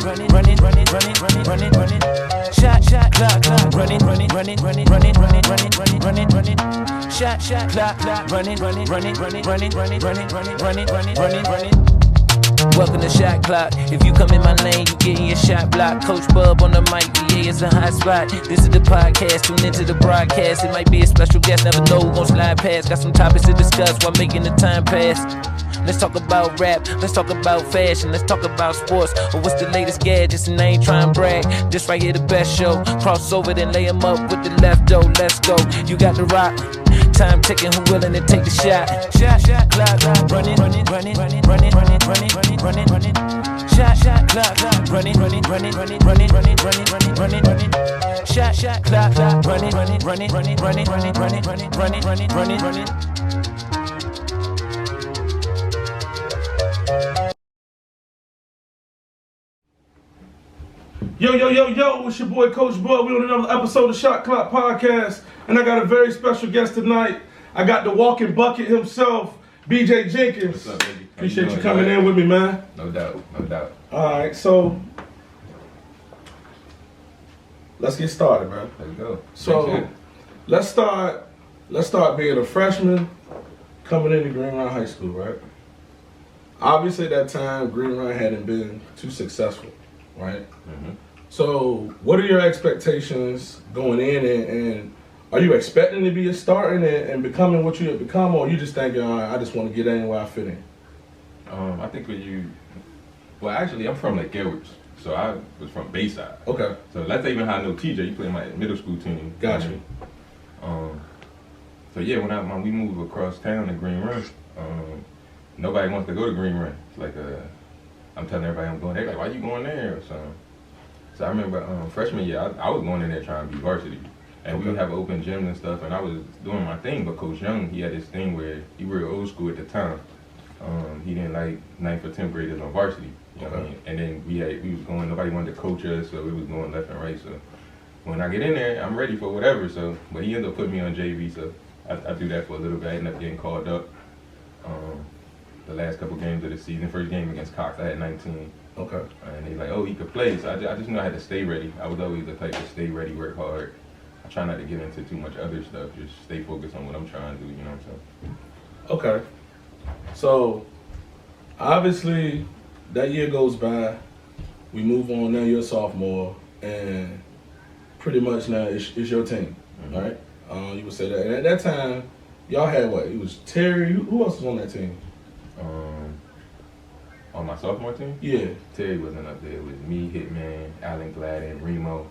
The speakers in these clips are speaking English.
Shot, clock, running, shot, clock, running. Welcome to Shot Clock. If you come in my lane, you getting your shot blocked. Coach BuB on the mic, VA is a hot spot. This is the podcast, tune into the broadcast. It might be a special guest, never know who gon' slide past. Got some topics to discuss while making the time pass. Let's talk about rap, let's talk about fashion, let's talk about sports, or what's the latest gadgets, and I ain't trying to brag. This right here the best show. Cross over, then lay him up with the left though. Let's go, you got the rock. Time ticking, who willing to take the shot? Shot, clock, running. Shot, clock, running. Shot, clock, running. Yo, it's your boy Coach BuB. We're on another episode of Shot Clock Podcast, and I got a very special guest tonight. I got the walking bucket himself, BJ Jenkins. What's up, baby? Appreciate you coming in with me, man. No doubt. Alright, so let's get started, man. Let's go. So let's start being a freshman coming into Green Run High School, right? Obviously at that time Green Run hadn't been too successful, right? Mm-hmm. So what are your expectations going in, and are you expecting to be a starter and becoming what you have become, or are you just thinking, all right, I just want to get in where I fit in? I think actually I'm from Lake Edwards, so I was from Bayside. Okay. So that's even how I know TJ. He played my middle school team. Gotcha. So yeah, when we moved across town to Green Run, nobody wants to go to Green Run. It's like I'm telling everybody I'm going there. Like, why you going there or something? So I remember freshman year, I was going in there trying to be varsity. And we would have open gyms and stuff, and I was doing my thing, but Coach Young, he had this thing where he was real old school at the time. He didn't like 9th or 10th graders on varsity. You know what I mean? And then we was going, nobody wanted to coach us, so we was going left and right. So when I get in there, I'm ready for whatever. So, but he ended up putting me on JV, so I do that for a little bit. I ended up getting called up the last couple games of the season. First game against Cox, I had 19. Okay. And they like, oh, he could play. So I just knew I had to stay ready. I was always the type to stay ready, work hard. I try not to get into too much other stuff. Just stay focused on what I'm trying to do, you know what I'm saying? Okay. So, obviously, that year goes by. We move on. Now you're a sophomore, and pretty much now it's your team, Mm-hmm. right? You would say that. And at that time, y'all had what? It was Terry. Who else was on that team? On my sophomore team? Yeah. Terry wasn't up there. It was me, Hitman, Alan Gladden, Remo.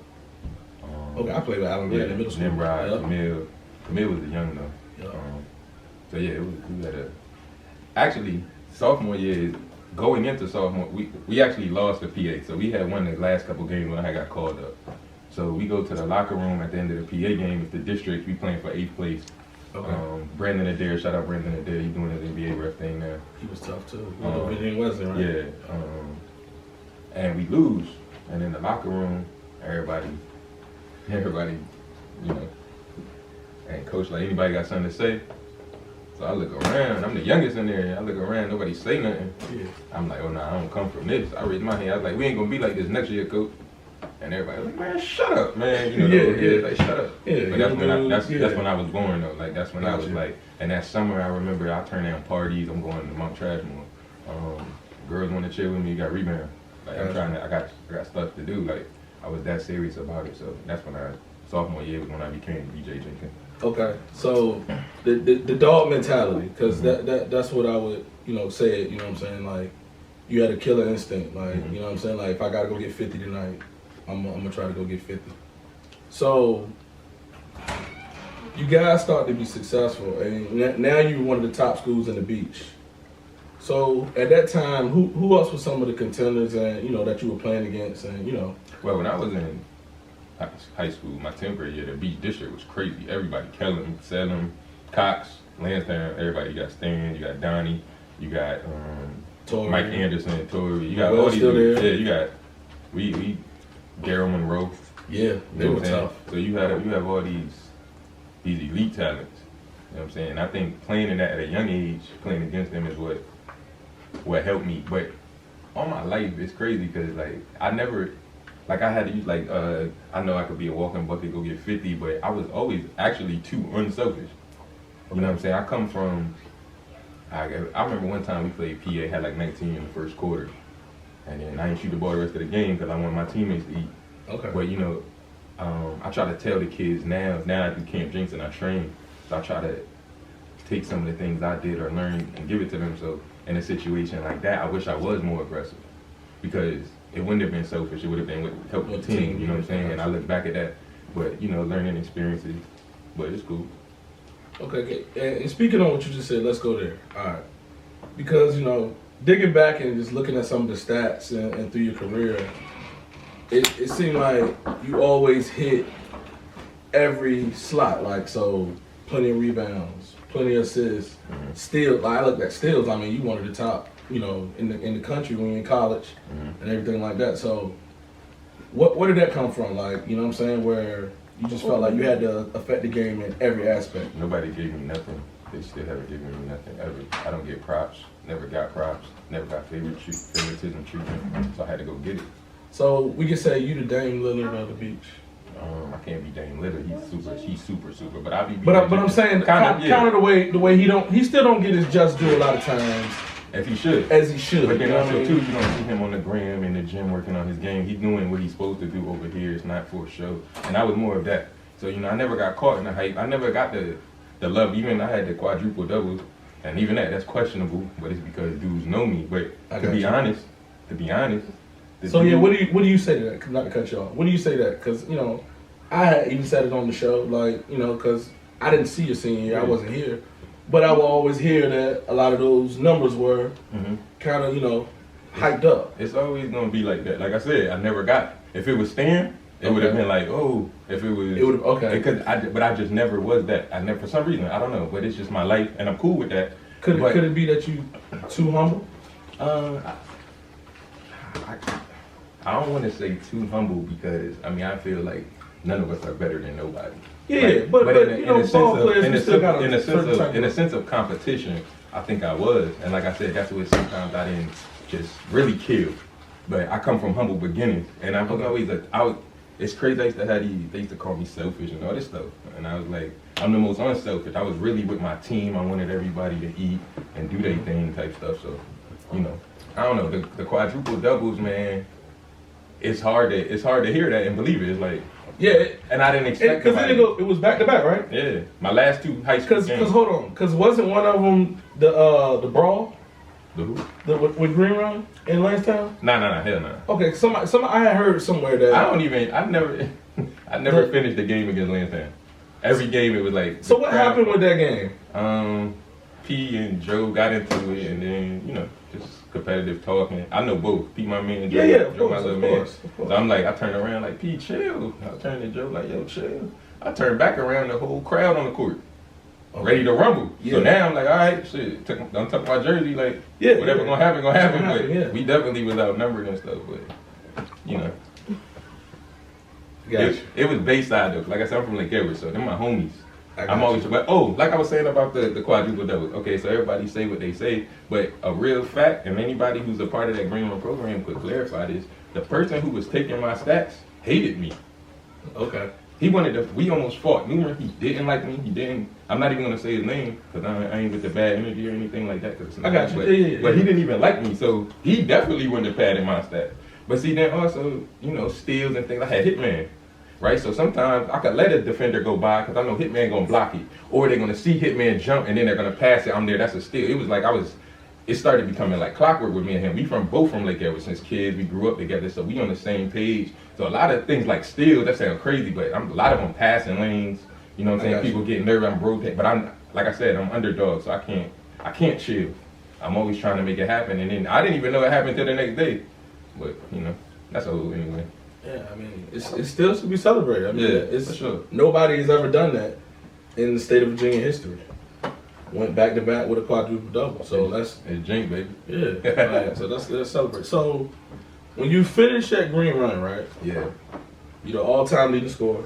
Okay, I played with Alan Gladden in middle school. Nimrod, Yep. Camille was the young though. Yep. So yeah, we had actually, sophomore year, going into sophomore, we actually lost the PA. So we had won the last couple games when I got called up. So we go to the locker room at the end of the PA game. It's the district. We playing for 8th place. Okay. Brandon Adair, shout out Brandon Adair. He's doing his NBA ref thing now. He was tough too. Virginia Wesley, right? Yeah. And we lose. And in the locker room, everybody, you know, and coach like, anybody got something to say? So I look around, I'm the youngest in there, I look around, nobody say nothing. Yeah. I'm like, oh nah, I don't come from this. I raised my hand, I was like, we ain't gonna be like this next year, coach. And everybody was like, man, shut up, man. You know, like, shut up. Yeah, but that's when I was born though. Like that's when I was like, and that summer I remember I turned down parties, I'm going to Mount Trashmore. Girls want to chill with me, you got rebound. Like I'm trying to, I got stuff to do. Like I was that serious about it. So that's when sophomore year was when I became BJ Jenkins. Okay, so the dog mentality, because that's what I would say it. You know what I'm saying? Like you had a killer instinct. Like you know what I'm saying? Like if I gotta go get 50 tonight, I'm gonna try to go get 50. So you guys start to be successful, and now you're one of the top schools in the Beach. So at that time, who else was some of the contenders and that you were playing against, and Well, when I was in high school, my 10th grade year, the Beach District was crazy. Everybody, Kellum, Salem, Cox, Lansdowne, everybody. You got Stan, you got Donnie, you got Mike Anderson, Torrey. You got all these dudes. Yeah, you got we Garrett Monroe. Yeah, they were tough. So you have all these elite talents. You know what I'm saying? I think playing in that at a young age, playing against them is what helped me. But all my life, it's crazy because like I never, like I had to use like I know I could be a walking bucket, go get 50, but I was always actually too unselfish. You know what I'm saying? I come from. I remember one time we played PA, had like 19 in the first quarter, and then I didn't shoot the ball the rest of the game because I wanted my teammates to eat. Okay. But you know, I try to tell the kids now I do Camp Jenkins and I train, so I try to take some of the things I did or learn and give it to them. So in a situation like that, I wish I was more aggressive because it wouldn't have been selfish. It would have been with help the team. You know what I'm saying? And I look back at that, but you know, learning experiences, but it's cool. Okay. And speaking on what you just said, let's go there. All right. Because, you know, digging back and just looking at some of the stats and through your career, it seemed like you always hit every slot. Like, so plenty of rebounds, plenty of assists. Steals, like I looked at steals, I mean, you one of the top, you know, in the country when you're in college and everything like that. So where did that come from? Like, you know what I'm saying, where you just felt like you had to affect the game in every aspect? Nobody gave me nothing. They still haven't given me nothing ever. I don't get props. Never got props. Never got favoritism treatment. So I had to go get it. So we can say you the Dame Lillard of the beach. I can't be Dame Lillard. He's super. But I be. But I'm saying kind of the way he still don't get his just due a lot of times. As he should. But then also too, you don't see him on the gram in the gym working on his game. He's doing what he's supposed to do over here. It's not for a show. And I was more of that. So you know, I never got caught in the hype. I never got the love. Even I had the quadruple doubles, and even that's questionable. But it's because dudes know me. But to be honest. So yeah, what do you say to that? Not to cut you off. What do you say to that? Because you know, I had even said it on the show, like you know, because I didn't see your senior year. I wasn't here. But I will always hear that a lot of those numbers were kind of, you know, hyped up. It's always going to be like that. Like I said, I never got. If it was Stan, it would have been like, oh. If it was. It would have, okay. But I just never was that. For some reason, I don't know. But it's just my life, and I'm cool with that. Could it be that you too humble? I don't want to say too humble because, I mean, I feel like none of us are better than nobody. Yeah, but you know, ball players still got in a sense of competition, I think I was, and like I said, that's what sometimes I didn't just really kill. But I come from humble beginnings, and I was always it's crazy. I used to have they used to call me selfish and all this stuff, and I was like, I'm the most unselfish. I was really with my team. I wanted everybody to eat and do their thing type stuff. So, you know, I don't know the quadruple doubles, man. It's hard to hear that and believe it. It's like. Yeah, and I didn't expect because it was back to back, right? Yeah, my last two high school games. Because hold on, because wasn't one of them the brawl? The who? With Green Run in Lansdowne? Nah, hell no. Okay, somebody I had heard somewhere that I never finished the game against Lansdowne. Every game it was like. So what happened with that game? P and Joe got into it, and then you know just competitive talking. I know both. P, my man, Joe, Joe, my little man. So I'm like, I turned around like, P, chill. I turned to Joe like, yo, chill. I turned back around, the whole crowd on the court, ready to rumble. Yeah. So now I'm like, all right, shit. I'm tucking my jersey, like, whatever gonna happen. But we definitely was outnumbered and stuff. But you know, it was Bayside though. Like I said, I'm from Lake Everett, so they're my homies. I'm always, but like I was saying about the quadruple doubles. Okay, so everybody say what they say, but a real fact, and anybody who's a part of that Green Room program could clarify this: the person who was taking my stats hated me. Okay. We almost fought. He didn't like me. He didn't. I'm not even gonna say his name because I ain't with the bad energy or anything like that. I got you. But he didn't even like me, so he definitely wouldn't have padded my stats. But see, then also, you know, steals and things. I had Hitman. Right, so sometimes I could let a defender go by because I know Hitman gonna block it, or they're gonna see Hitman jump and then they're gonna pass it. I'm there. That's a steal. It was like it started becoming like clockwork with me and him. We both from Lake Everett since kids. We grew up together, so we on the same page. So a lot of things like steals, that sound crazy, but a lot of them passing lanes. You know what I'm saying? People getting nervous. I'm rotating, but I'm like I said, I'm underdog, so I can't chill. I'm always trying to make it happen, and then I didn't even know it happened till the next day. But you know, that's all anyway. Yeah, I mean, it's still to be celebrated. I mean, it's for sure. Nobody has ever done that in the state of Virginia history. Went back to back with a quadruple double. So it's Jink, baby. Yeah. Right, so let's celebrate. So when you finish at Green Run, right? Yeah. You're the all-time leading scorer.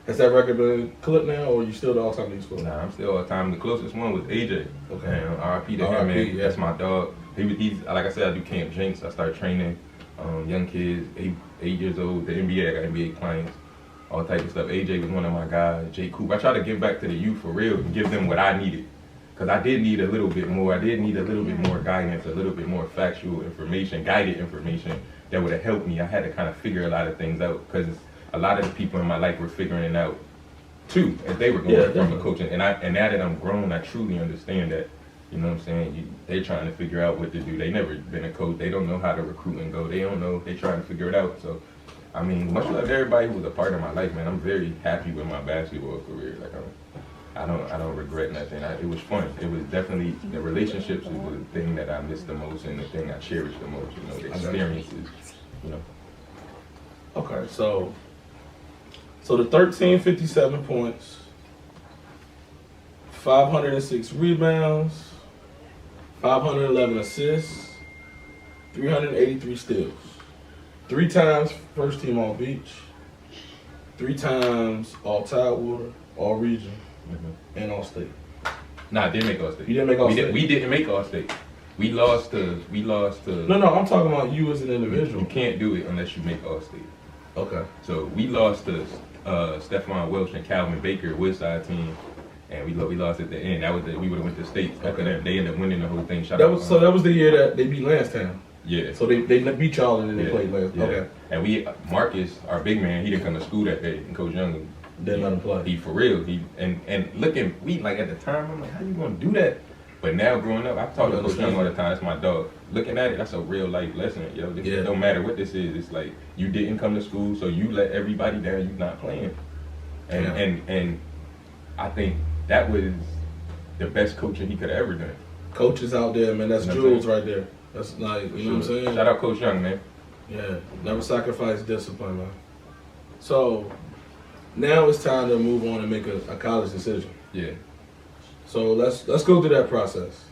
Has that record been clipped now, or you still the all-time leading scorer? Nah, I'm still all time. The closest one was AJ. Okay. And RIP to him, RIP, man. yeah. That's my dog. He's like I said, I do Camp Jenkins. I start training young kids, 8 years old. The NBA, I got NBA clients, all type of stuff. AJ was one of my guys. J. Coop. I try to give back to the youth for real and give them what I needed. Because I did need a little bit more. I did need a little bit more guidance, a little bit more factual information, guided information that would have helped me. I had to kind of figure a lot of things out because a lot of the people in my life were figuring it out too, as they were going from the coaching. And now that I'm grown, I truly understand that. You know what I'm saying? They're trying to figure out what to do. They never been a coach. They don't know how to recruit and go. They don't know. They trying to figure it out. So, I mean, much like everybody who was a part of my life, man, I'm very happy with my basketball career. Like I don't regret nothing. It was fun. It was definitely, the relationships was the thing that I missed the most and the thing I cherished the most. You know, the experiences. You know. Okay, so the 1357 points, 506 rebounds, 511 assists, 383 steals. 3 times first team All Beach, 3 times All Tidewater, All Region, and All State. Nah, I didn't make All State. You didn't make All State? We didn't make All State. We lost to. No, I'm talking about you as an individual. You can't do it unless you make All State. Okay. So we lost to Stephon Welsh and Calvin Baker, Woodside team, and we lost at the end. That was we would have went to state after that. They ended up winning the whole thing. That was the year that they beat Lansdowne. Yeah. So they beat y'all and then they played Lansdowne. Yeah. Okay. And Marcus, our big man, he didn't come to school that day, and Coach Young didn't let him play. He for real. And looking, we like at the time, I'm like, how you gonna do that? But now growing up, I've talked to Coach Young all the time. It's my dog. Looking at it, that's a real life lesson, yo. It don't matter what this is. It's like you didn't come to school, so you let everybody down. You not playing, and I think that was the best coaching he could have ever done. Coaches out there, man, that's jewels right there. That's like, you know what I'm saying? Shout out Coach Young, man. Yeah, never sacrifice discipline, man. So now it's time to move on and make a college decision. Yeah. So let's go through that process.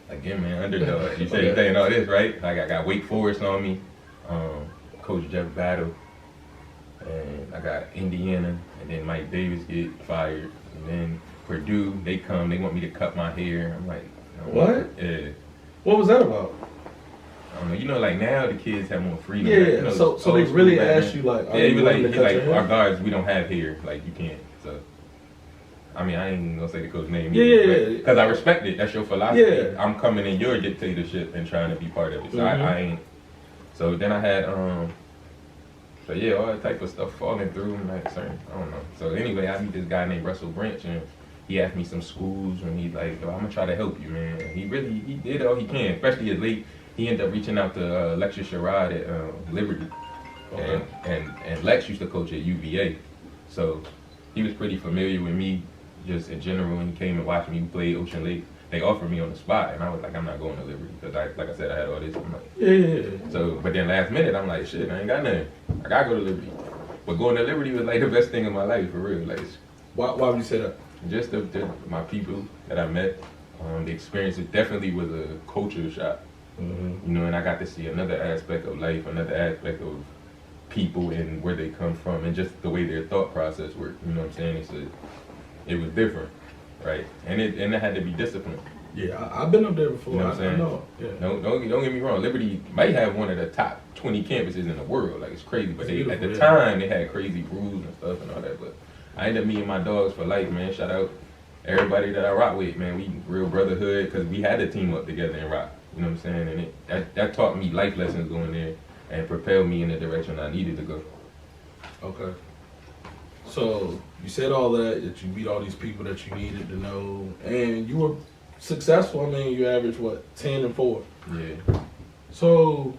Again, man, underdog. You say you're saying all this, right? Like I got Wake Forest on me, Coach Jeff Battle, and I got Indiana, and then Mike Davis get fired, and then Purdue, they come, they want me to cut my hair. I'm like, what? Yeah. What was that about? I don't know. You know, like now the kids have more freedom. Yeah. You know, so they really asked you like, yeah, he was like, our guards, we don't have hair. Like you can't. So. I mean, I ain't gonna say the coach's name either. Yeah. Because I respect it. That's your philosophy. Yeah. I'm coming in your dictatorship and trying to be part of it. So I ain't. So then I had, so yeah, all that type of stuff falling through. And like, I don't know. So anyway, I meet this guy named Russell Branch, and he asked me some schools, and he's like, yo, I'm gonna try to help you, man. And he did all he can, especially as late. He ended up reaching out to Lex Sherrod at Liberty. Okay. And Lex used to coach at UVA. So he was pretty familiar with me. Just in general, when he came and watched me play Ocean Lake, they offered me on the spot, and I was like, I'm not going to Liberty because, like I said, I had all this. I'm like, yeah. So, but then last minute, I'm like, shit, I ain't got nothing. I gotta go to Liberty. But going to Liberty was like the best thing in my life for real. Like, why would you say that? Just my people that I met, the experience. It definitely was a culture shock. Mm-hmm. You know, and I got to see another aspect of life, another aspect of people and where they come from, and just the way their thought process worked. You know what I'm saying? It was different, right? And it had to be disciplined. Yeah, I've been up there before. You know what I'm saying? I know. Yeah. Don't get me wrong. Liberty might have one of the top 20 campuses in the world. Like, it's crazy. But at the time, they had crazy rules and stuff and all that. But I ended up meeting my dogs for life, man. Shout out everybody that I rock with, man. We real brotherhood because we had to team up together and rock. You know what I'm saying? And that taught me life lessons going there and propelled me in the direction I needed to go. Okay. So you said all that you meet all these people that you needed to know, and you were successful. I mean, you averaged, 10-4? Yeah. So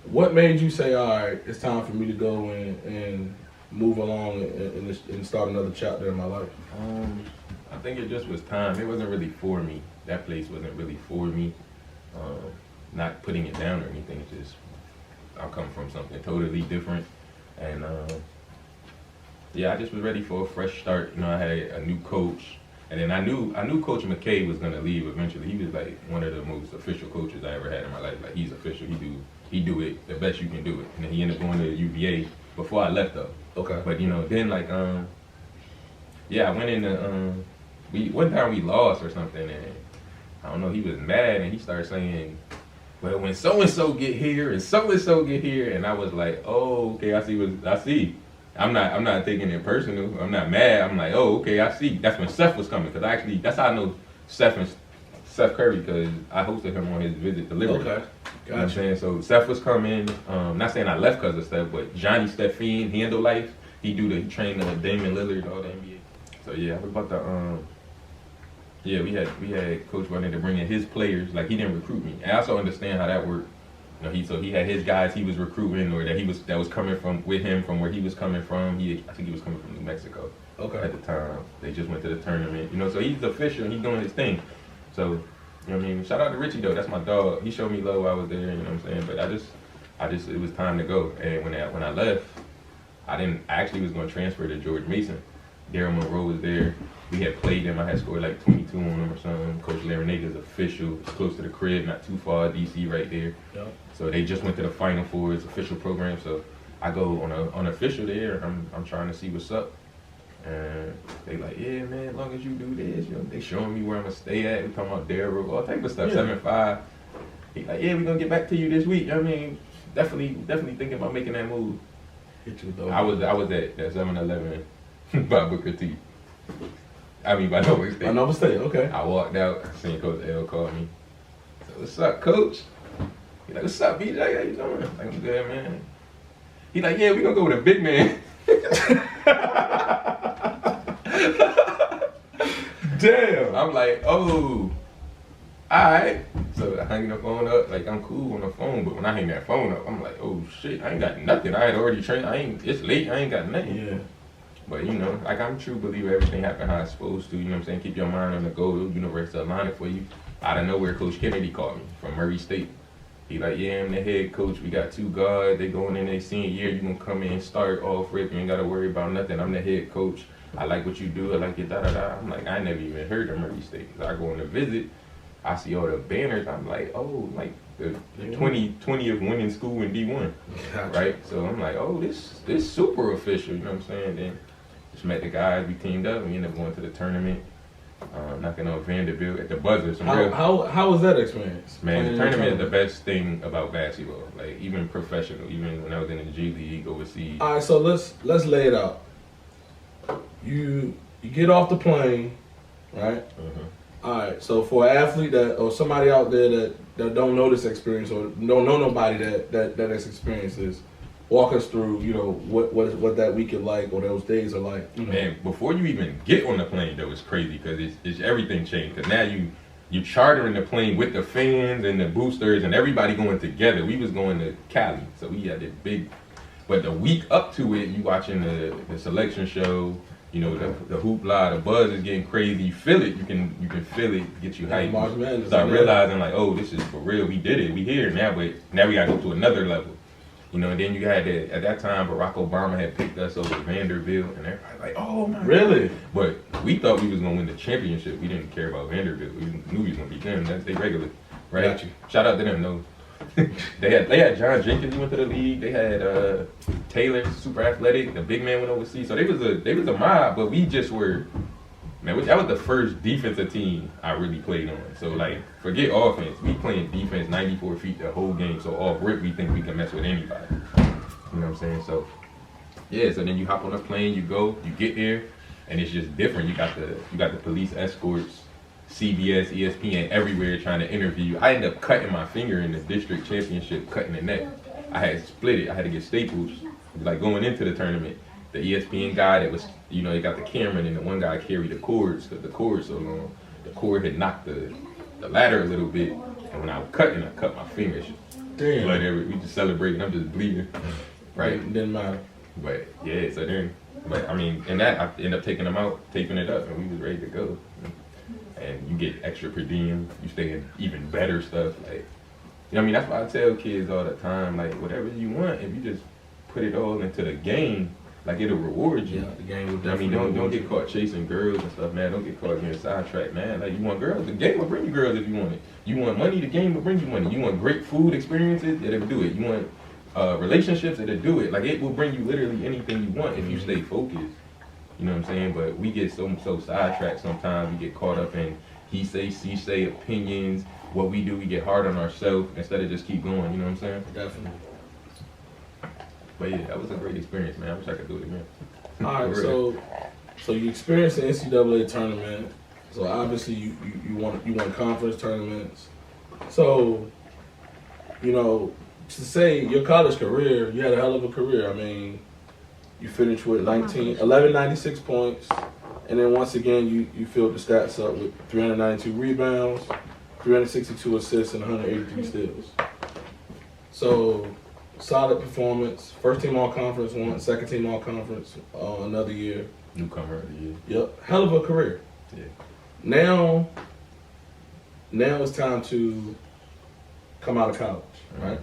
what made you say, all right, it's time for me to go and move along and start another chapter in my life? I think it just was time. It wasn't really for me. That place wasn't really for me. Not putting it down or anything. It's just I come from something totally different, and I just was ready for a fresh start. You know, I had a new coach, and then I knew Coach McKay was gonna leave eventually. He was like one of the most official coaches I ever had in my life. Like, he's official. He do it the best you can do it. And then he ended up going to UVA, before I left though. Okay. But you know, then like yeah, I went into one time we lost or something, and I don't know, he was mad and he started saying, well, when so and so get here and so get here, and I was like, oh, okay, I see. I'm not taking it personal. I'm not mad. I'm like, oh, okay, I see. That's when Seth was coming, because actually that's how I know Seth Curry, because I hosted him on his visit to Liberty. Okay. You know what I'm saying? So Seth was coming. Not saying I left because of Steph, but Johnny Steffine, Handle Life. He trained Damian Lillard, all the NBA. So yeah, I was about to yeah, we had Coach wanted to bring in his players. Like, he didn't recruit me. I also understand how that worked. You know, he had his guys he was recruiting, or that was coming from with him from where he was coming from. I think he was coming from New Mexico. Okay. At the time, they just went to the tournament. You know, so he's official. He's doing his thing. So, you know what I mean? Shout out to Richie though. That's my dog. He showed me love while I was there. You know what I'm saying? But I just it was time to go. And when I left, I actually was going to transfer to George Mason. Daryl Monroe was there. We had played them. I had scored like 22 on them or something. Coach Larenega's official. It's close to the crib, not too far. DC right there. Yep. So they just went to the Final Four. It's official program. So I go on official there. I'm trying to see what's up. And they like, yeah, man, as long as you do this, you know, they showing me where I'm gonna stay at. We talking about Daryl, all type of stuff. Yeah. 7-5. He like, yeah, we gonna get back to you this week. I mean, definitely thinking about making that move. Hit you though. I was at that 7-Eleven by Booker T. I mean, by Nova State. By Nova State, okay. I walked out, seen Coach L call me. So, what's up, Coach? He like, what's up, BJ? How you doing? Like, I'm good, man. He like, yeah, we gonna go with a big man. Damn. I'm like, oh, alright. So I hang the phone up, like I'm cool on the phone, but when I hang that phone up, I'm like, oh shit, I ain't got nothing. I had already trained, it's late, I ain't got nothing. Yeah. But you know, like I'm a true believer, everything happened how it's supposed to, you know what I'm saying? Keep your mind on the goal, the universe will align it for you. Out of nowhere, Coach Kennedy called me from Murray State. He like, yeah, I'm the head coach, we got 2 guards, they going in their senior year, you gonna come in, start off rip, you ain't gotta worry about nothing, I'm the head coach. I like what you do, I like your da-da-da. I'm like, I never even heard of Murray State. So I go on a visit, I see all the banners, I'm like, oh, like the 20th winning school in D1, Gotcha. right? So I'm like, oh, this super official, you know what I'm saying? Then just met the guys, we teamed up, we ended up going to the tournament, knocking on Vanderbilt at the buzzer. How was that experience? Man, the tournament is the best thing about basketball, like even professional, even when I was in the G League overseas. All right, so let's lay it out. You get off the plane, right? Mm-hmm. All right. So for an athlete that or somebody out there that don't know this experience or don't know nobody that has experienced this, walk us through, you know, what that week is like or those days are like. You know. Man, before you even get on the plane, though, it's crazy because it's everything changed. Because now you chartering the plane with the fans and the boosters and everybody going together. We was going to Cali, so we had this big. But the week up to it, you watching the selection show. You know, the hoopla, the buzz is getting crazy. You feel it. You can feel it. Get you hyped. Start realizing like, oh, this is for real. We did it. We here now. But now we gotta go to another level. You know, and then you had that at that time. Barack Obama had picked us over Vanderbilt, and everybody like, oh my. Really? God. But we thought we was gonna win the championship. We didn't care about Vanderbilt. We knew we was gonna beat them. That's they regular, right? Got you. Shout out to them though. they had John Jenkins, he went to the league. They had Taylor, super athletic. The big man went overseas. So they was a mob, but we just were, man, that was the first defensive team I really played on. So like, forget offense. We playing defense 94 feet the whole game. So off rip, we think we can mess with anybody. You know what I'm saying? So yeah, so then you hop on the plane, you go, you get there, and it's just different. You got the police escorts. CBS, ESPN, everywhere trying to interview you. I ended up cutting my finger in the district championship, cutting the neck. I had split it. I had to get staples. Like going into the tournament, the ESPN guy that was, you know, he got the camera and the one guy carried the cords because the cord so long. The cord had knocked the ladder a little bit. And when I was cutting, I cut my fingers. Damn. Blood everywhere. We just celebrating. I'm just bleeding. Right? It didn't matter. But yeah, so then, but I mean, and that, I ended up taking them out, taping it up, and we was ready to go. And you get extra per diem, you stay in even better stuff. Like, you know what I mean? That's why I tell kids all the time, like, whatever you want, if you just put it all into the game, like, it'll reward you. Yeah, the game will definitely. I mean, don't get caught chasing girls and stuff, man. Don't get caught getting sidetracked, man. Like, you want girls, the game will bring you girls if you want it. You want money, the game will bring you money. You want great food experiences, it'll do it. You want relationships, it'll do it. Like, it will bring you literally anything you want if you stay focused. You know what I'm saying? But we get so sidetracked sometimes. We get caught up in he say, she say, opinions. What we do, we get hard on ourselves instead of just keep going. You know what I'm saying? Definitely. But yeah, that was a great experience, man. I wish I could do it again. All right, so you experienced the NCAA tournament. So obviously you won conference tournaments. So, you know, to say your college career, you had a hell of a career. I mean, you finished with 1196 points, and then once again you filled the stats up with 392 rebounds, 362 assists, and 183 steals. So, solid performance. First team all conference won, second team all conference another year. Newcomer of the year. Yep, hell of a career. Yeah. Now it's time to come out of college, right?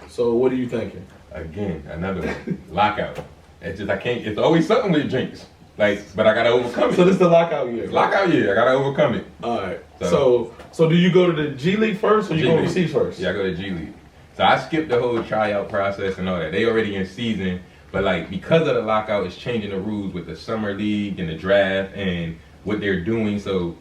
So what are you thinking? Again, another one. Lockout. It's just, I can't, it's always something with Jenkins. Like, but I gotta overcome it. So this is the lockout year. Lockout year, I gotta overcome it. All right. So do you go to the G League first or you go overseas first? Yeah, I go to G League. So I skipped the whole tryout process and all that. They already in season, but like because of the lockout, it's changing the rules with the summer league and the draft and what they're doing. So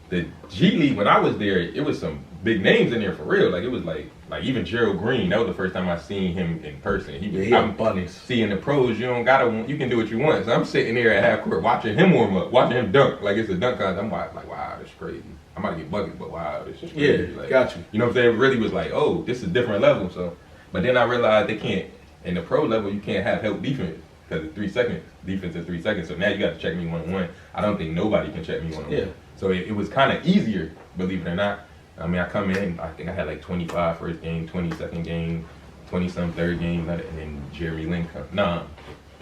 the G League, when I was there, it was some big names in there for real. Like it was like even Gerald Green. That was the first time I seen him in person. I'm bunnies. Seeing the pros, you can do what you want. So I'm sitting there at half court watching him warm up, watching him dunk like it's a dunk contest. I'm like, wow, that's crazy. I'm about to get buckets, but wow, this is crazy. Yeah, like, got you. You know what I'm saying? It really was like, oh, this is a different level. So, but then I realized they can't, in the pro level, you can't have help defense because it's 3 seconds. Defense is 3 seconds. So now you got to check me one-on-one. I don't think nobody can check me one-on-one. Yeah. So it was kind of easier, believe it or not. I mean, I come in, I think I had like 25 first game, 20 second game, 20-some third game, and then Jeremy Lin come.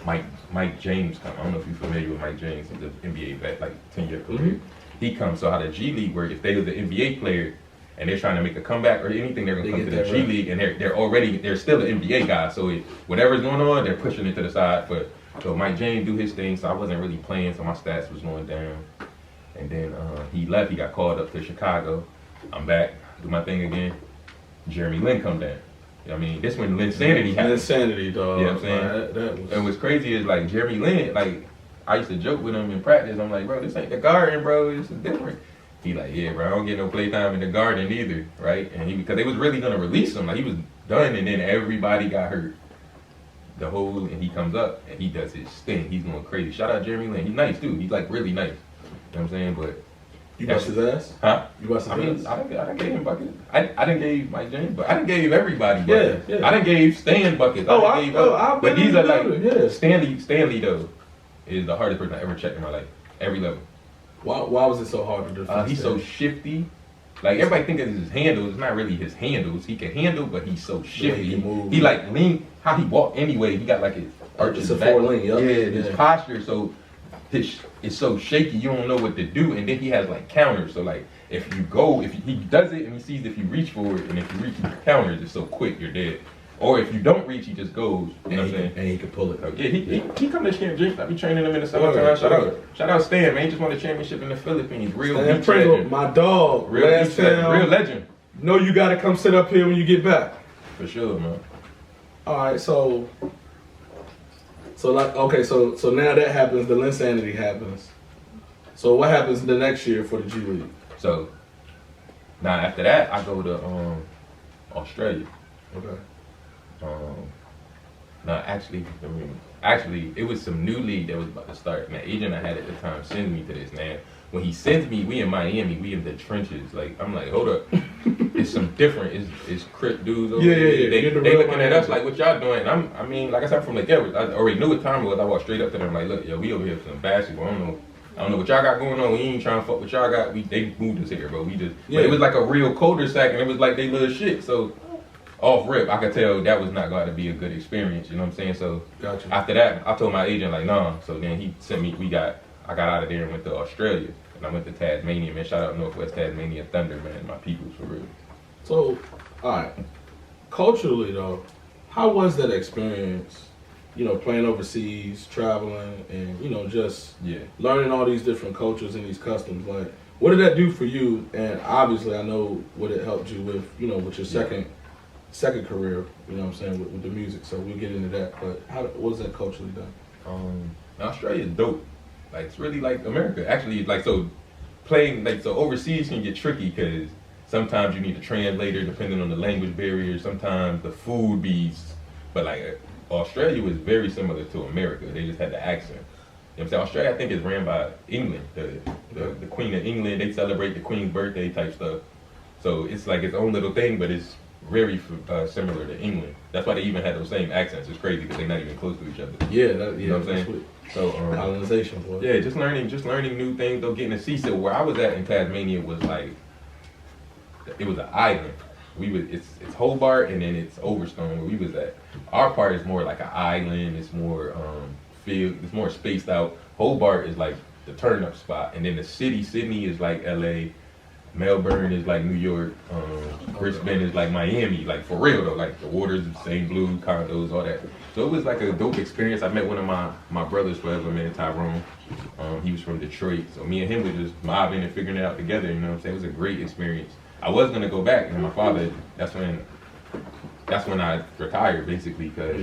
Mike James come. I don't know if you're familiar with Mike James. He's an NBA vet, like 10-year career. Mm-hmm. He comes. So how the G League work, if they was an NBA player and they're trying to make a comeback or anything, they're gonna come to the G League and they're still an NBA guy. So whatever's going on, they're pushing it to the side. So Mike James do his thing. So I wasn't really playing, so my stats was going down. And then he left. He got called up to Chicago. I'm back, do my thing again. Jeremy Lin come down. You know what I mean? This when Linsanity happened. Linsanity, dog. You know what I'm saying? And what's crazy is like Jeremy Lin, like I used to joke with him in practice. I'm like, bro, this ain't the Garden, bro. This is different. He like, yeah, bro, I don't get no playtime in the Garden either, right? And because they was really gonna release him, like he was done, and then everybody got hurt. And he comes up and he does his thing. He's going crazy. Shout out Jeremy Lin. He's nice too. He's like really nice. You know what I'm saying? But you bust his ass? Huh? You bust his ass? I done gave him buckets. I done gave Mike James, but I done gave everybody buckets. Yeah. I done gave Stan buckets. But these are like Stanley though is the hardest person I ever checked in my life. Every level. Why was it so hard to defend? He's so shifty. Like everybody think it's his handles. It's not really his handles. He can handle, but he's so shifty. He like lean. How he walk anyway. He got like his arches back. Yep. His posture. So it's so shaky. You don't know what to do. And then he has like counters. So like if he does it and he sees if you reach for it, and if you reach, he counters. It's so quick, you're dead. Or if you don't reach, he just goes. You know what I'm saying? And he can pull it. He come to Camp Jenkins. I be training him in the summertime. Shout out Stan, man. He just won a championship in the Philippines. Real beach legend. My dog. Real legend. No, you got to come sit up here when you get back. For sure, man. All right, so now that happens. The Linsanity happens. So what happens the next year for the G League? So now after that, I go to Australia. Okay. Actually, it was some new league that was about to start. And the agent I had at the time sends me to this, man. When he sends me, we in Miami, we in the trenches. Like, I'm like, hold up. It's some different, it's crip dudes over there. They looking at us like, what y'all doing? I mean, like I said, I'm from Lake Edwards. I already knew what time it was. I walked straight up to them like, look, yo, we over here for some basketball. I don't know what y'all got going on. We ain't trying to fuck what y'all got. They moved us here, bro. But it was like a real cul-de-sac, and it was like they little shit. So off rip, I could tell that was not going to be a good experience. You know what I'm saying? So gotcha. After that, I told my agent like, nah. So then he sent me. I got out of there and went to Australia, and I went to Tasmania. Man, shout out Northwest Tasmania Thunder, man. My peoples for real. So, all right. Culturally though, how was that experience? You know, playing overseas, traveling, and just learning all these different cultures and these customs. Like, what did that do for you? And obviously, I know what it helped you with. With your second second career, you know what I'm saying, with the music. So we'll get into that. But what was that culturally done? Australia is dope. Like it's really like America. Actually, like so playing like so overseas can get tricky because sometimes you need a translator depending on the language barrier. Sometimes the food but like Australia was very similar to America. They just had the accent. You know what I'm saying? Australia, I think, is ran by England. The Queen of England. They celebrate the Queen's birthday type stuff. So it's like its own little thing, but it's very similar to England. That's why they even had those same accents. It's crazy because they're not even close to each other. Yeah, you know what I'm saying? So colonization, boy. Yeah, just learning new things. Though getting to see. So where I was at in Tasmania was like, it was an island. It's Hobart and then it's Overstone where we was at. Our part is more like an island. It's more it's more spaced out. Hobart is like the turn up spot, and then the city, Sydney is like LA. Melbourne is like New York, Brisbane is like Miami, like for real though, like the waters, the same blue, condos, all that. So it was like a dope experience. I met one of my brothers forever, man, Tyrone. He was from Detroit, so me and him were just mobbing and figuring it out together, you know what I'm saying? It was a great experience. I was gonna go back, and my father, that's when I retired basically, cause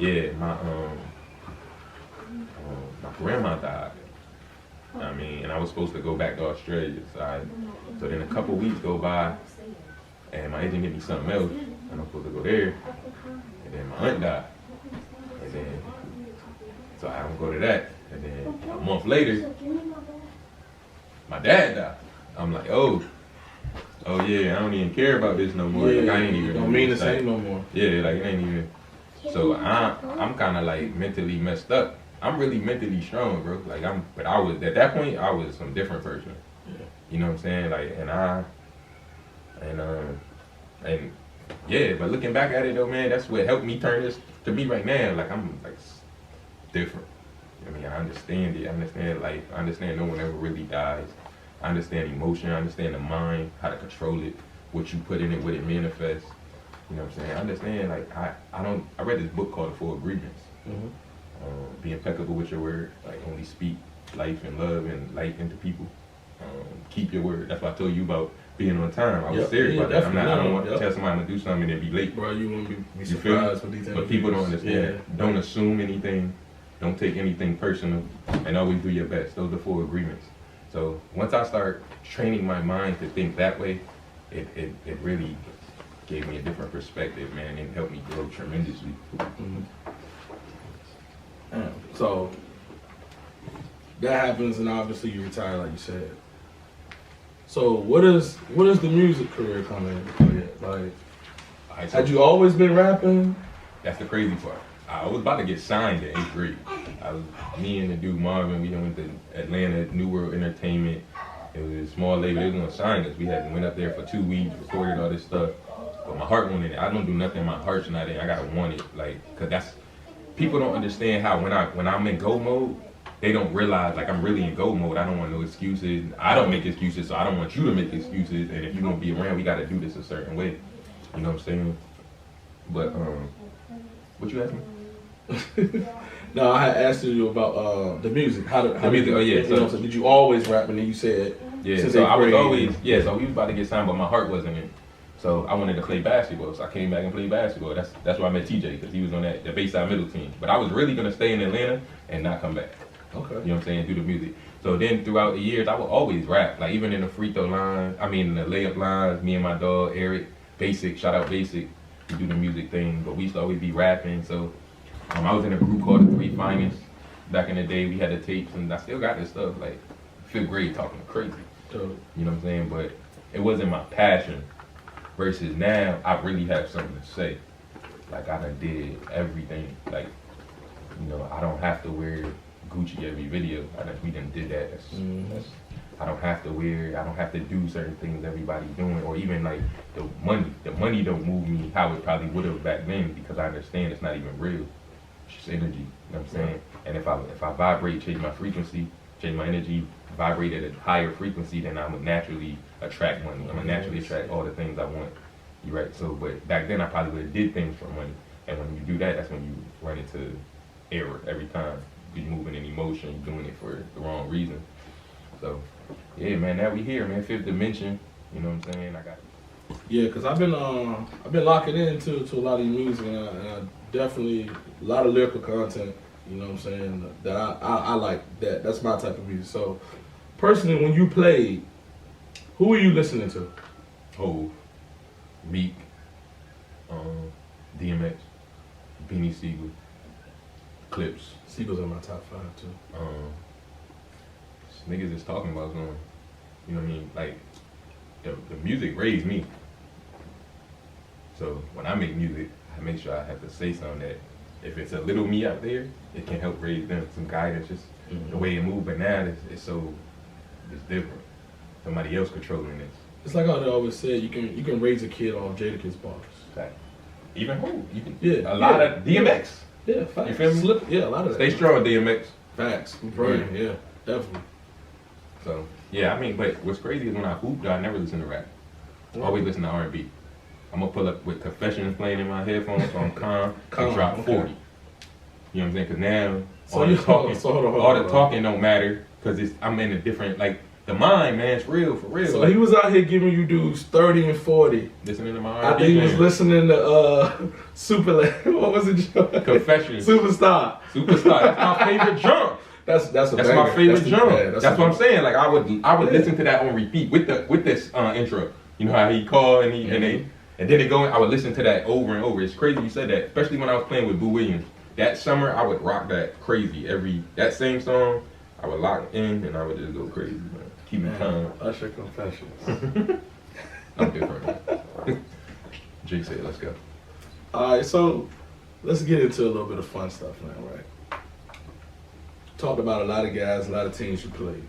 yeah, my grandma died. I mean, and I was supposed to go back to Australia. So then a couple weeks go by, and my agent gave me something else, and I'm supposed to go there. And then my aunt died. And then, so I don't go to that. And then a month later, my dad died. I'm like, oh yeah, I don't even care about this no more. Yeah, like, I ain't even. Don't mean the same no more. Yeah, like it ain't even. So I'm kind of like mentally messed up. I'm really mentally strong, bro. Like but I was at that point. I was some different person. Yeah. You know what I'm saying? Like, and yeah. But looking back at it though, man, that's what helped me turn this to me right now. Like I'm like different. I mean, I understand it. I understand life. I understand no one ever really dies. I understand emotion. I understand the mind, how to control it, what you put in it, what it manifests. You know what I'm saying? I understand. Like I read this book called The Four Agreements. Mm-hmm. Be impeccable with your word, like only speak life and love and light into people. Keep your word. That's why I told you about being on time. I was serious about that. I don't want to tell somebody I'm gonna do something and be late. Bro, you wouldn't be surprised with these things. But people don't understand. Yeah. Don't assume anything. Don't take anything personal, and always do your best. Those are 4 agreements. So once I start training my mind to think that way, it really gave me a different perspective, man, and helped me grow tremendously. Mm-hmm. So that happens, and obviously you retire, like you said. So what is the music career coming in? Like, had you always been rapping? That's the crazy part. I was about to get signed in 8th grade. Me and the dude Marvin, we went to Atlanta, New World Entertainment. It was a small label. They was gonna sign us. We went up there for 2 weeks, recorded all this stuff. But my heart wasn't in it. I don't do nothing. My heart's not in it. I gotta want it, like, cause people don't understand how when I'm in go mode, they don't realize like I'm really in go mode. I don't want no excuses. I don't make excuses, so I don't want you to make excuses. And if you're gonna be around, we gotta do this a certain way. You know what I'm saying? But what you asked me? No, I had asked you about the music. The music. Oh yeah. So did you always rap? And then you said So I was always So we was about to get signed, but my heart wasn't in it. So I wanted to play basketball, so I came back and played basketball. That's why I met TJ, because he was on the Bayside Middle team. But I was really gonna stay in Atlanta and not come back. Okay. You know what I'm saying? Do the music. So then throughout the years, I would always rap. Like even in the free throw line, in the layup lines, me and my dog Eric, Basic, shout out Basic, we do the music thing. But we used to always be rapping. So I was in a group called the 3 Finest. Back in the day, we had the tapes, and I still got this stuff. Like 5th grade, talking crazy. Totally. You know what I'm saying? But it wasn't my passion. Versus now, I really have something to say. Like I done did everything. Like, you know, I don't have to wear Gucci every video. We done did that. I don't have to do certain things everybody doing, or even like the money. The money don't move me how it probably would have back then, because I understand it's not even real. It's just energy. You know what I'm saying? And if I vibrate, change my frequency, change my energy, vibrate at a higher frequency, then I'm gonna naturally attract money. I'm gonna naturally attract all the things I want. You right? So, but back then I probably would have did things for money, and when you do that, that's when you run into error every time. You're moving in emotion, you're doing it for the wrong reason. So, yeah, man, now we here, man. 5th dimension. You know what I'm saying? I got Yeah, cause I've been locking into a lot of your music, and I definitely a lot of lyrical content. You know what I'm saying? That I like that. That's my type of music. So personally, when you played, who were you listening to? Hove, Meek, DMX, Beanie Siegel, Clips. Siegel's in my top 5 too. Niggas is talking about going. You know what I mean? Like the music raised me. So when I make music, I make sure I have to say something that if it's a little me out there, it can help raise them. Some guidance, just the way it moves. But now it's different. Somebody else controlling this. It's like how they always said, you can raise a kid off Jadakiss bars. Exactly. Even who? You can. Yeah. A lot of DMX. Yeah, facts. You feel me? Yeah, a lot of that. Stay strong, DMX. Facts. Right. Yeah, definitely. So yeah, I mean, but what's crazy is when I hooped, I never listen to rap. I always listen to R&B. I'm gonna pull up with Confessions playing in my headphones, so I'm calm and drop 40. You know what I'm saying? Cause now all the talking don't matter, cause I'm in a different, like, the mind, man, it's real, for real. So like, he was out here giving you dudes 30 and 40. Listening to my I R&B. think he was listening to what was it? Confessions. Superstar. That's my favorite jump. That's my favorite jump. That's what I'm saying. Like I would listen to that on repeat with this intro. You know how he called and then they go in, I would listen to that over and over. It's crazy you said that, especially when I was playing with BuB Williams. That summer, I would rock that crazy. That same song, I would lock in and I would just go crazy, man. Keep me calm. Usher Confessions. I'm different, man. Jake said, let's go. Alright, so let's get into a little bit of fun stuff now, right? Talked about a lot of guys, a lot of teams you played.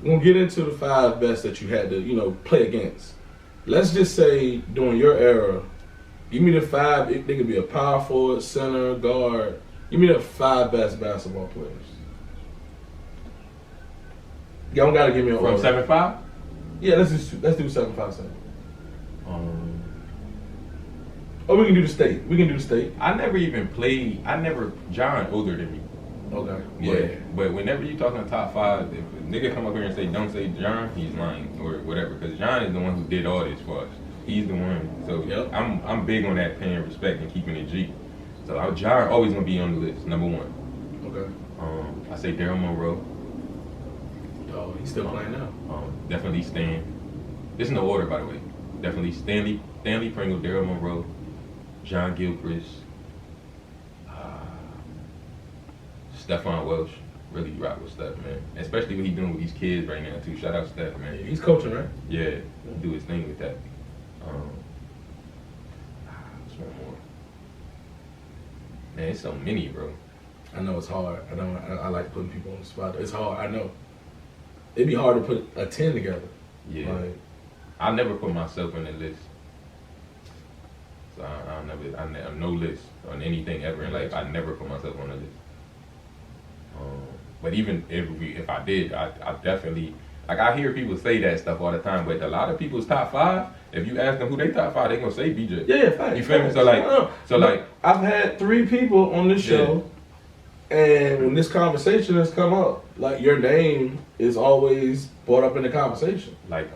We'll get into the 5 best that you had to, play against. Let's just say during your era, give me the 5. They could be a power forward, center, guard. Give me the 5 best basketball players. You don't gotta give me an order. From 7'5"? Yeah, let's do 7-5-7. Or we can do the state. I never even played. John older than me. Okay. Yeah. But whenever you talking top 5, if a nigga come up here and say don't say John, he's lying or whatever. Because John is the one who did all this for us. He's the one. So yep. I'm big on that, paying respect and keeping it G. So John always gonna be on the list, number 1. Okay. I say Daryl Monroe. Oh, he's still playing now. Definitely Stan. This is no order, by the way. Definitely Stanley Pringle, Daryl Monroe, John Gilchrist, Stephon Welsh. Really rock with Steph, man. Especially what he's doing with these kids right now, too. Shout out Steph, man. He's coaching, right? Yeah, do his thing with that. What's one more? Man, it's so many, bro. I know it's hard. I like putting people on the spot. It's hard. I know. It'd be hard to put a 10 together. Yeah. I never put myself in the list. So I no list on anything ever in life. I never put myself on the list. But even if I did, I definitely, like, I hear people say that stuff all the time, but a lot of people's top 5, if you ask them who they top 5, they gonna say BJ. Yeah, fact. You feel me? So like, I've had 3 people on this show, and when this conversation has come up, like, your name is always brought up in the conversation. Like,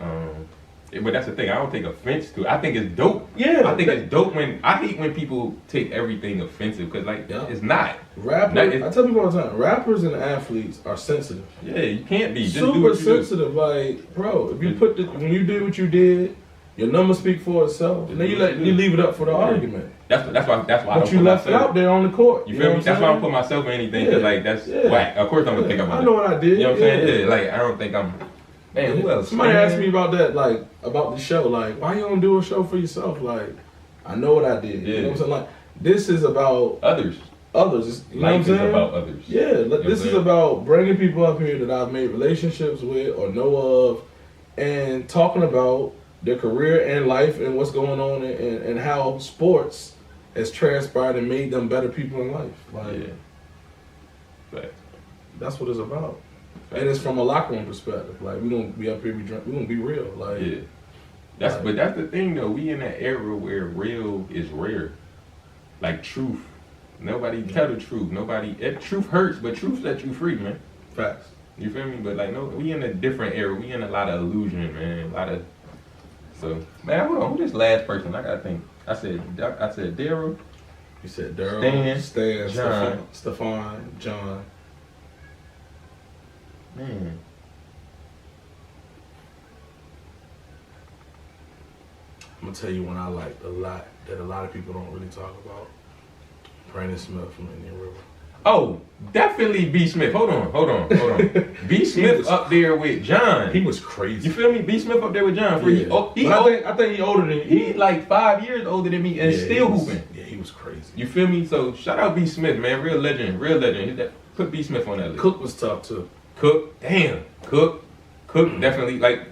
but that's the thing. I don't take offense to it. I think it's dope. Yeah. I think it's dope I hate when people take everything offensive, because, like, it's not. I tell people all the time, rappers and athletes are sensitive. Yeah, you can't be. Just super do what you sensitive. Do. Like, bro, if you when you did what you did, your numbers speak for itself. And then you leave it up for the argument. That's why I don't. But you left it out there on the court. You feel me? That's why I don't put myself in anything, because like that's whack. Of course I'm gonna think about it. I know what I did. You know what I'm saying? Yeah. Like, I don't think I'm. Man, who else? Somebody asked me about that, like, about the show. Like, why you don't do a show for yourself? Like, I know what I did. Yeah. You know what I'm saying? Like, this is about others. You know what I'm saying? Life is about others. Yeah, this is about bringing people up here that I've made relationships with or know of, and talking about their career and life and what's going on and how sports has transpired and made them better people in life. Like, Right. That's what it's about. And it's from a locker room perspective. Like, we don't be up here, we gonna be real. Like, yeah. But that's the thing, though. We in that era where real is rare. Like, truth. Nobody tell the truth. Truth hurts, but truth sets you free, man. Facts. You feel me? But like, no, we in a different era. We in a lot of illusion, man. A lot of So, man, hold on. Who this last person? I gotta think. I said Daryl. You said Daryl, Stan, John. Stefan, John. Man. I'm gonna tell you one I liked a lot that a lot of people don't really talk about. Brandon Smith from Indian River. Oh, definitely B. Smith. Hold on. B. Smith up there with John. He was crazy. You feel me? B. Smith up there with John. I think he older than he like 5 years older than me and still hooping. Yeah, he was crazy. You feel me? So shout out B. Smith, man. Real legend. Put B. Smith on that list. Cook was tough too. Cook, damn. Cook definitely. Like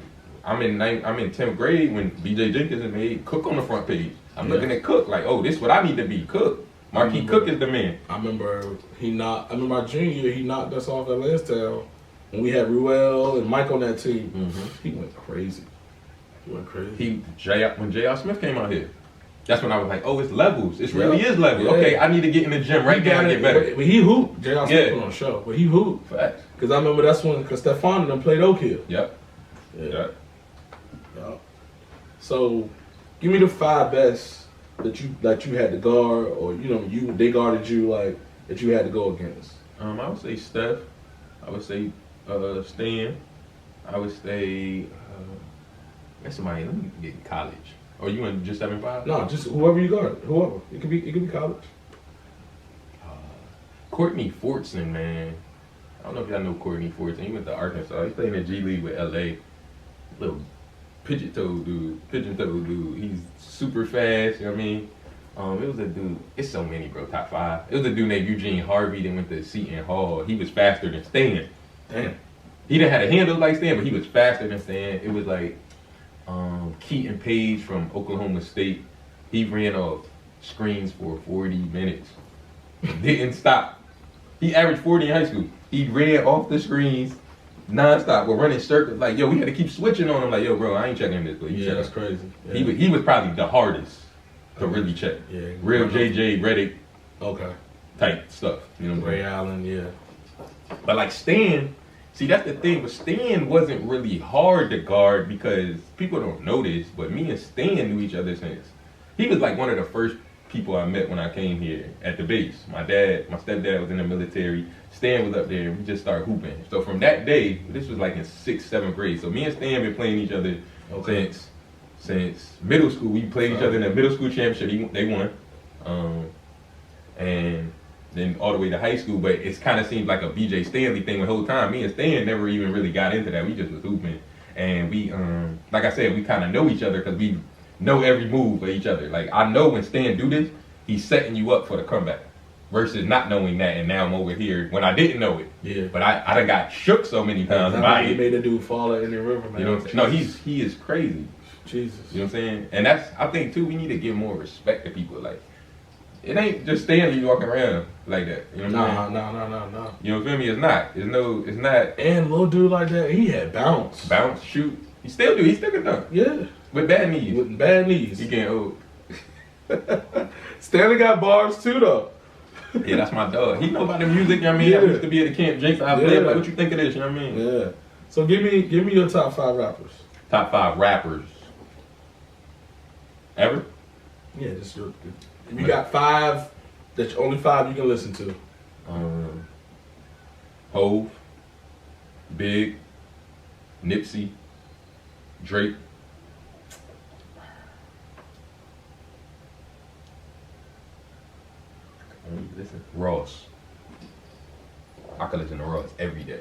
I'm in 10th grade when BJ Jenkins made Cook on the front page. I'm looking at Cook like, oh, this is what I need to be. Cook. Marquis Cook is the man. I remember my junior year, he knocked us off at Lansdowne when we had Ruel and Mike on that team. He went crazy. When J.R. Smith came out here. That's when I was like, oh, it's levels. It really is levels. Yeah. Okay, I need to get in the gym right now and get better. But he hooped. J.R. Smith put on a show. But he hooped. Facts. Because I remember that's when Stefan and them played Oak Hill. Yep. So, give me the 5 best that you had to guard, or they guarded you like that you had to go against. I would say Steph. I would say Stan. I would say that's somebody. Let me get in college. Or you went just 7'5"? No, just whoever you guard. Whoever. It could be college. Courtney Fortson, man. I don't know if y'all know Courtney Fortson. He went to Arkansas. He's playing in G League with LA. Little pigeon-toed dude. He's super fast, you know what I mean? It was a dude, it's so many, bro, top 5. It was a dude named Eugene Harvey that went to Seton Hall. He was faster than Stan. Damn. He didn't have a handle like Stan, but he was faster than Stan. It was like Keaton Page from Oklahoma State. He ran off screens for 40 minutes. Didn't stop. He averaged 40 in high school. He ran off the screens non-stop. We're running circles. Like, yo, we had to keep switching on him. Like, yo, bro, I ain't checking this. But that's crazy. Yeah. He was probably the hardest to really check. Yeah. Real JJ Redick. Okay. Type stuff. You know what I'm saying? Ray Allen, yeah. But like Stan, see, that's the thing. But Stan wasn't really hard to guard because people don't know this, but me and Stan knew each other since. He was like one of the first people I met when I came here at the base. My stepdad was in the military. Stan was up there. We just started hooping. So from that day, this was like in 6th, 7th grade. So me and Stan been playing each other since middle school. We played each other in the middle school championship. They won. And then all the way to high school. But it's kind of seemed like a BJ Stanley thing the whole time. Me and Stan never even really got into that. We just was hooping. And we, like I said, we kind of know each other because we know every move of each other. Like, I know when Stan do this, he's setting you up for the comeback. Versus not knowing that, and now I'm over here when I didn't know it. Yeah. But I done got shook so many times by it. He made a dude fall in the river, man. You know what I'm saying? No, he is crazy. Jesus. You know what I'm saying? And I think too, we need to give more respect to people. Like, it ain't just Stanley walking around like that. You know what I'm saying? No. You know what I mean? It's not. And little dude like that, he had bounce. Bounce, shoot. He still do. He still can dunk. Yeah. With bad knees. With bad knees. He getting old. Stanley got bars too, though. Yeah, that's my dog. He know about the music, you know what I mean? Yeah. I used to be at the Camp Jenkins. I played, like, what you think of this, you know what I mean? Yeah. So give me your top 5 rappers. Top 5 rappers. Ever? Yeah, just you got 5, that's only 5 you can listen to. Hove, Big, Nipsey, Drake. Listen, Ross. I could listen to Ross every day.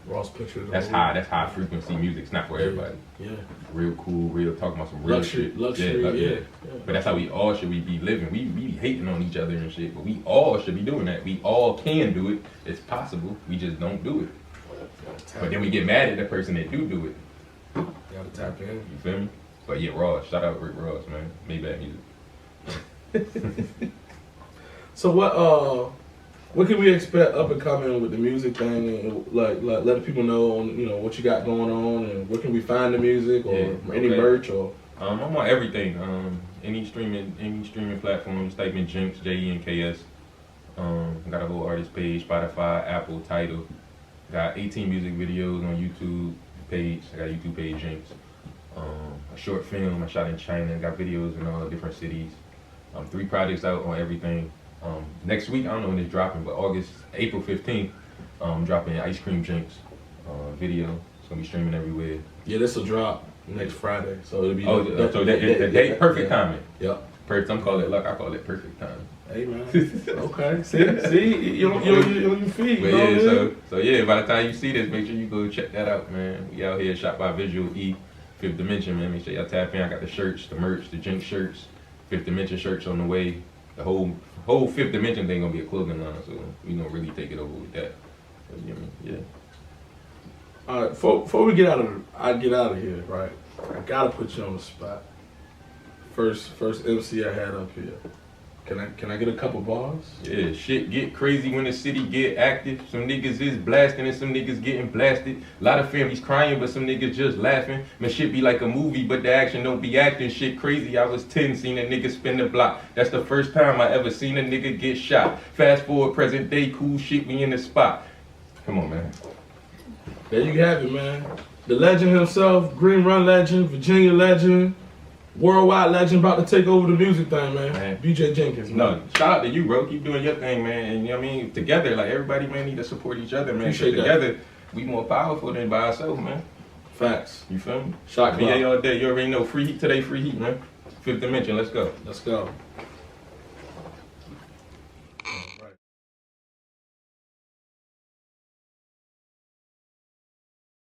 Ross picture. That's high frequency music. It's not for everybody. Yeah. Real cool, real talking about some real shit. Luxury, yeah. But that's how we all should be living. We be hating on each other and shit, but we all should be doing that. We all can do it. It's possible. We just don't do it. But then we get mad at the person that do it. Gotta tap in. You feel me? But yeah, Ross. Shout out Rick Ross, man. Made bad music. So what can we expect up and coming with the music thing, and like let the people know on what you got going on, and where can we find the music or any merch or? I'm on everything. Any streaming platform. Just type in Jenks, JENKS. Got a whole artist page, Spotify, Apple, Tidal. Got 18 music videos on YouTube page. I got a YouTube page, Jenks. a short film I shot in China, got videos in all different cities. 3 projects out on everything. Next week, I don't know when it's dropping, but April 15th, dropping Ice Cream Jenkins video. It's gonna be streaming everywhere. Yeah, this will drop next Friday, so it'll be. So the date, perfect timing. Yep. Some call it luck. I call it perfect timing. Hey man. Okay. See, you're on your feet. But yeah, so yeah. By the time you see this, make sure you go check that out, man. We out here shot by Visual E, 5th Dimension, man. Make sure y'all tap in. I got the shirts, the merch, the Jenkins shirts, 5th Dimension shirts on the way. The whole 5th Dimension thing gonna be a clothing line, so we gonna really take it over with that. So, you know what I mean? Yeah. All right. Before we get out of here, right? I gotta put you on the spot. First MC I had up here. Can I get a couple bars? Yeah, shit get crazy when the city get active. Some niggas is blasting and some niggas getting blasted. A lot of families crying, but some niggas just laughing. Man, shit be like a movie, but the action don't be acting. Shit crazy. I was 10, seen a nigga spin the block. That's the first time I ever seen a nigga get shot. Fast forward, present day, cool shit, we in the spot. Come on, man. There you have it, man. The legend himself, Green Run legend, Virginia legend, worldwide legend, about to take over the music thing, man. BJ Jenkins, man. No, shout out to you, bro. Keep doing your thing, man. And you know what I mean? Together, like everybody, man, need to support each other, man. Appreciate that. Together, we more powerful than by ourselves, man. Facts. You feel me? Shot clock. VA all day. You already know. Free heat today, free heat, man. 5th Dimension, let's go. Let's go.